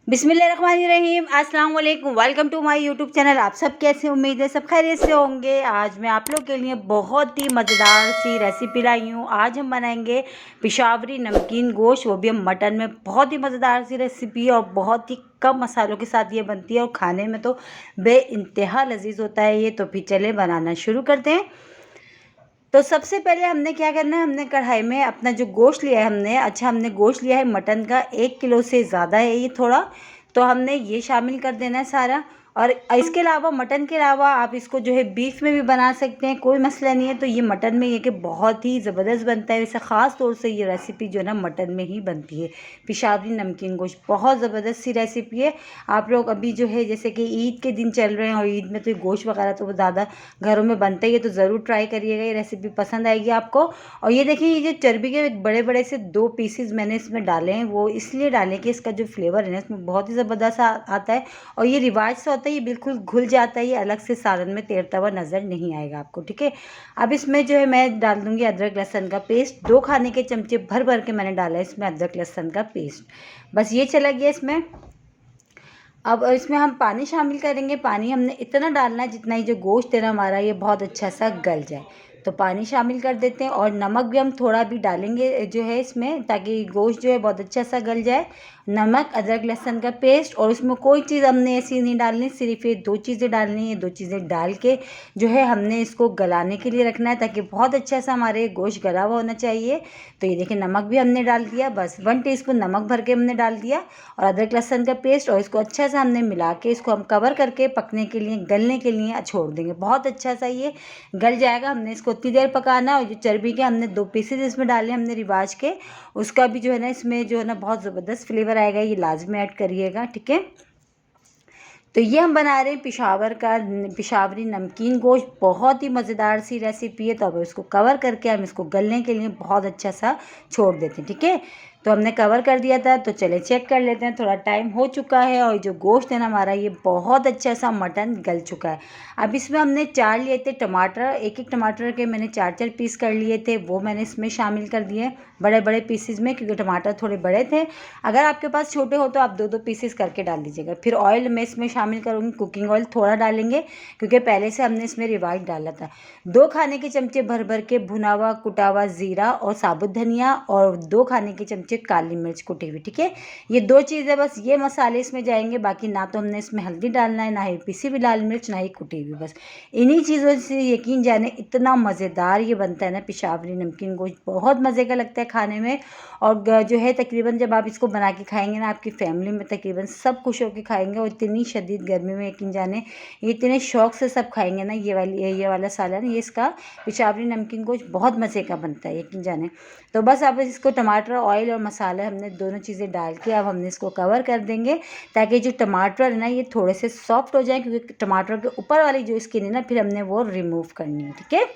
बिस्मिल्लाहिर्रहमानिर्रहीम। अस्सलाम वालेकुम। Welcome to my YouTube channel. आप सब कैसे, उम्मीद है सब खैरियत से होंगे। आज मैं आप लोग के लिए बहुत ही मज़ेदार सी रेसिपी लाई हूँ। आज हम बनाएंगे पेशावरी नमकीन गोश्त, वो भी हम मटन में। बहुत ही मज़ेदार सी रेसिपी है और बहुत ही कम मसालों के साथ ये बनती है और खाने में तो बेइंतहा लजीज होता है ये। तो फिर चले बनाना शुरू करते हैं। तो सबसे पहले हमने क्या करना है, हमने कढ़ाई में अपना जो गोश्त लिया है हमने गोश्त लिया है मटन का 1 किलो से ज़्यादा है ये थोड़ा। तो हमने ये शामिल कर देना है सारा। और इसके अलावा मटन के अलावा आप इसको जो है बीफ में भी बना सकते हैं, कोई मसला नहीं है। तो ये मटन में ये कि बहुत ही ज़बरदस्त बनता है। वैसे ख़ास तौर से ये रेसिपी जो है ना मटन में ही बनती है। पेशावरी नमकीन गोश्त बहुत ज़बरदस्त सी रेसिपी है। आप लोग अभी जो है जैसे कि ईद के दिन चल रहे हैं और ईद में तो ये गोश्त वगैरह तो ज़्यादा घरों में बनता ही है, तो ज़रूर ट्राई करिएगा। ये रेसिपी पसंद आएगी आपको। और ये देखिए, ये जो चर्बी के बड़े बड़े से 2 पीसेस मैंने इसमें डाले हैं, वो इसलिए डाले कि इसका जो फ्लेवर है ना इसमें बहुत ही ज़बरदस्त आता है। और ये रिवाज से होता है, ये बिल्कुल घुल जाता है, ये अलग से सालन में तैरता हुआ नज़र नहीं आएगा आपको। ठीक है, अब इसमें जो है मैं डाल दूँगी अदरक लहसुन का पेस्ट। 2 खाने के चमचे भर भर के मैंने डाला है इसमें अदरक लहसुन का पेस्ट। बस ये चला गया इसमें। अब इसमें हम पानी शामिल करेंगे। पानी हमने इतना डालना है जितना ही जो गोश्त है ना हमारा ये बहुत अच्छा सा गल जाए। तो पानी शामिल कर देते हैं और नमक भी हम थोड़ा भी डालेंगे जो है इसमें, ताकि गोश्त जो है बहुत अच्छा सा गल जाए। नमक, अदरक लहसुन का पेस्ट, और उसमें कोई चीज़ हमने ऐसी नहीं डालनी, सिर्फ ये 2 चीज़ें डालनी है। 2 चीज़ें डाल के जो है हमने इसको गलाने के लिए रखना है, ताकि बहुत अच्छा सा हमारे गोश्त गला हुआ होना चाहिए। तो ये देखिए, नमक भी हमने डाल दिया, बस 1 टीस्पून नमक भर के हमने डाल दिया। और अदरक लहसुन का पेस्ट, और इसको अच्छा सा हमने मिला के इसको हम कवर करके पकने के लिए, गलने के लिए छोड़ देंगे। बहुत अच्छा सा ये गल जाएगा। हमने इसको उतनी देर पकाना है। और जो चर्बी के हमने 2 पीसेज इसमें डाले हमने रिवाज के, उसका भी जो है ना इसमें जो है ना बहुत ज़बरदस्त फ्लेवर आएगा। ये लाजमी ऐड करिएगा, ठीक है। तो ये हम बना रहे हैं पेशावरी नमकीन गोश्त। बहुत ही मज़ेदार सी रेसिपी है। तो अब इसको कवर करके हम इसको गलने के लिए बहुत अच्छा सा छोड़ देते हैं, ठीक है। तो हमने कवर कर दिया था। तो चले चेक कर लेते हैं, थोड़ा टाइम हो चुका है और जो गोश्त है ना हमारा ये बहुत अच्छा सा मटन गल चुका है। अब इसमें हमने 4 लिए थे टमाटर, एक एक टमाटर के मैंने 4-4 पीस कर लिए थे, वो मैंने इसमें शामिल कर दिए बड़े बड़े पीसेज में, क्योंकि टमाटर थोड़े बड़े थे। अगर आपके पास छोटे हो तो आप 2-2 पीसेस करके डाल दीजिएगा। फिर ऑयल मैं इसमें शामिल करूँगी, कुकिंग ऑयल थोड़ा डालेंगे क्योंकि पहले से हमने इसमें रिवाइज डाला था। 2 खाने के चमचे भर भर के भुना हुआ कुटा हुआ ज़ीरा और साबुत धनिया, और 2 खाने के चमचे काली मिर्च कुटी हुई, ठीक है। ये 2 चीज़ें बस, ये मसाले इसमें जाएंगे। बाकी ना तो हमने इसमें हल्दी डालना है, ना ही पिसी हुई लाल मिर्च, ना ही कुटी हुई। बस इन्हीं चीज़ों से यकीन जाने इतना मज़ेदार ये बनता है ना पेशावरी नमकीन गोश्त, बहुत मज़े का लगता है खाने में। और जो है तकरीबन जब आप इसको बना के खाएंगे ना, आपकी फैमिली में तकरीबन सब खुश होकर खाएंगे। और इतनी शदीद गर्मी में यकीन जाने ये इतने शौक से सब खाएंगे ना। ये वाला सालन, ये इसका पेशावरी नमकीन गोश्त बहुत मज़े का बनता है यकीन जाने। तो बस अब इसको टमाटर, ऑयल और मसाले हमने दोनों चीज़ें डाल के अब हमने इसको कवर कर देंगे, ताकि जो टमाटर है ना ये थोड़े से सॉफ्ट हो जाए, क्योंकि टमाटर के ऊपर वाली जो स्किन है ना फिर हमने वो रिमूव करनी है, ठीक है।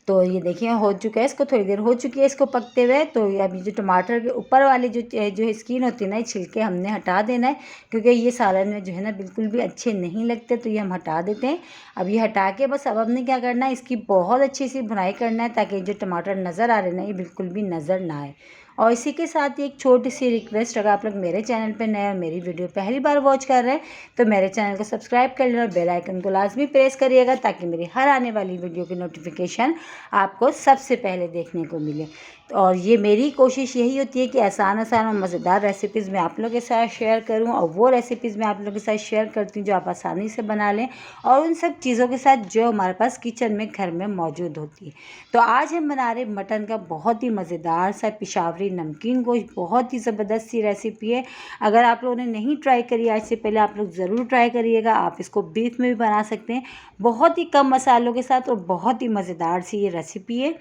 तो ये देखिए हो चुका है, इसको थोड़ी देर हो चुकी है इसको पकते हुए। तो ये अभी जो टमाटर के ऊपर वाली जो स्किन होती है ना, ये छिलके हमने हटा देना है, क्योंकि ये सालन में जो है ना बिल्कुल भी अच्छे नहीं लगते। तो ये हम हटा देते हैं। अब ये हटा के बस अब हमने क्या करना है, इसकी बहुत अच्छी सी भुनाई करना है, ताकि जो टमाटर नज़र आ रहे हैं ना ये बिल्कुल भी नज़र ना आए। और इसी के साथ ही एक छोटी सी रिक्वेस्ट, अगर आप लोग मेरे चैनल पर नए और मेरी वीडियो पहली बार वॉच कर रहे हैं तो मेरे चैनल को सब्सक्राइब कर लेना और बेल आइकन को लाजमी प्रेस करिएगा, ताकि मेरी हर आने वाली वीडियो की नोटिफिकेशन आपको सबसे पहले देखने को मिले। और ये मेरी कोशिश यही होती है कि आसान आसान और मज़ेदार रेसिपीज़ मैं आप लोगों के साथ शेयर करूं, और वो रेसिपीज़ मैं आप लोगों के साथ शेयर करती हूँ जो आप आसानी से बना लें, और उन सब चीज़ों के साथ जो हमारे पास किचन में घर में मौजूद होती है। तो आज हम बना रहे मटन का बहुत ही मज़ेदार सा पेशावरी नमकीन गोश्त। बहुत ही ज़बरदस्त सी रेसिपी है। अगर आप लोगों ने नहीं ट्राई करी आज से पहले, आप लोग ज़रूर ट्राई करिएगा। आप इसको बीफ में भी बना सकते हैं, बहुत ही कम मसालों के साथ, और बहुत ही मज़ेदार सी ये रेसिपी है।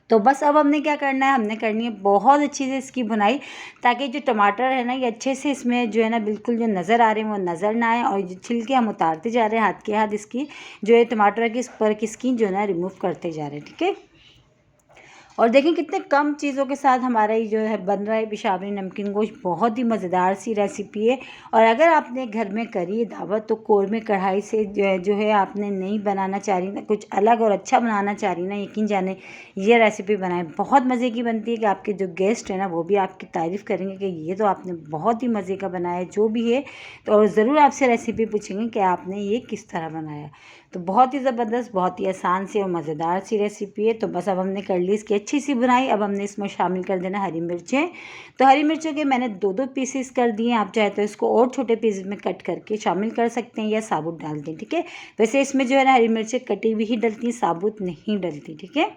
तो बस अब हमने क्या करना है, हमने करनी है बहुत अच्छी से इसकी भुनाई, ताकि जो टमाटर है ना ये अच्छे से इसमें जो है ना बिल्कुल जो नज़र आ रहे हैं वो नज़र ना आए। और जो छिलके हम उतारते जा रहे हैं हाथ के हाथ, इसकी जो है टमाटर की ऊपर की स्किन जो है ना रिमूव करते जा रहे हैं, ठीक है। और देखें कितने कम चीज़ों के साथ हमारा ये जो है बन रहा है पेशावरी नमकीन गोश्त। बहुत ही मज़ेदार सी रेसिपी है। और अगर आपने घर में करी है दावत तो कोरमे कढ़ाई से जो है आपने नहीं बनाना चाह रही ना, कुछ अलग और अच्छा बनाना चाह रही ना, यकीन जाने ये रेसिपी बनाएं। बहुत मज़े की बनती है कि आपके जो गेस्ट हैं ना वो भी आपकी तारीफ़ करेंगे कि ये तो आपने बहुत ही मज़े का बनाया है जो भी है। तो और ज़रूर आपसे रेसिपी पूछेंगे कि आपने ये किस तरह बनाया। तो बहुत ही ज़बरदस्त, बहुत ही आसान सी और मज़ेदार सी रेसिपी है। तो बस अब हमने कर ली इसकी अच्छी सी बुनाई। अब हमने इसमें शामिल कर देना हरी मिर्चें। तो हरी मिर्चों के मैंने 2-2 पीसेस कर दिए। आप चाहे तो इसको और छोटे पीसेस में कट करके शामिल कर सकते हैं या साबुत डाल दें, ठीक है। वैसे इसमें जो है ना हरी मिर्चें कटी हुई ही डलती हैं, साबुत नहीं डलती, ठीक है।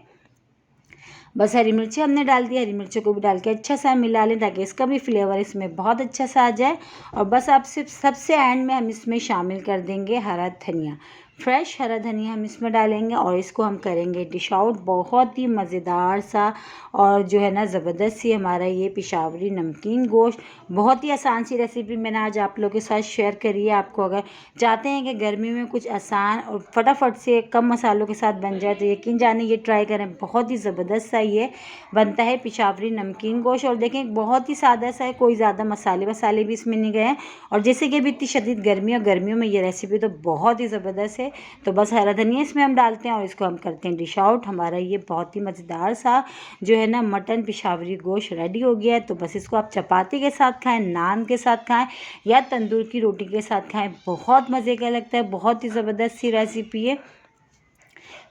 बस हरी मिर्ची हमने डाल दी। हरी मिर्चों को भी डाल के अच्छा सा मिला लें ताकि इसका भी फ्लेवर इसमें बहुत अच्छा सा आ जाए। और बस आप सिर्फ सबसे एंड में हम इसमें शामिल कर देंगे हरा धनिया। फ्रेश हरा धनिया हम इसमें डालेंगे और इसको हम करेंगे डिश आउट। बहुत ही मज़ेदार सा और जो है ना ज़बरदस्त सी हमारा ये पेशावरी नमकीन गोश्त। बहुत ही आसान सी रेसिपी मैंने आज आप लोगों के साथ शेयर करी है। आपको अगर चाहते हैं कि गर्मी में कुछ आसान और फटाफट से कम मसालों के साथ बन जाए तो यकीन जाने ये ट्राई करें। बहुत ही ज़बरदस्त सा ये बनता है पेशावरी नमकीन गोश्त। और देखें बहुत ही सादा सा है, कोई ज़्यादा मसाले वसाले भी इसमें नहीं गए हैं। और जैसे कि अभी इतनी शदीद गर्मी और गर्मियों में ये रेसिपी तो बहुत ही ज़बरदस्त है। तो बस हरा धनिया इसमें हम डालते हैं और इसको हम करते हैं डिश आउट। हमारा ये बहुत ही मज़ेदार सा जो है ना मटन पेशावरी गोश्त रेडी हो गया है। तो बस इसको आप चपाती के साथ खाएं, नान के साथ खाएं या तंदूर की रोटी के साथ खाएं। बहुत मज़े का लगता है, बहुत ही ज़बरदस्त सी रेसिपी है।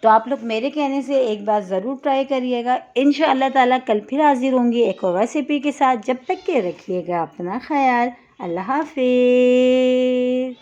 तो आप लोग मेरे कहने से एक बार ज़रूर ट्राई करिएगा। इंशाअल्लाह ताला कल फिर हाजिर होंगी एक और रेसिपी के साथ। जब तक के रखिएगा अपना ख्याल। अल्लाह हाफिज़।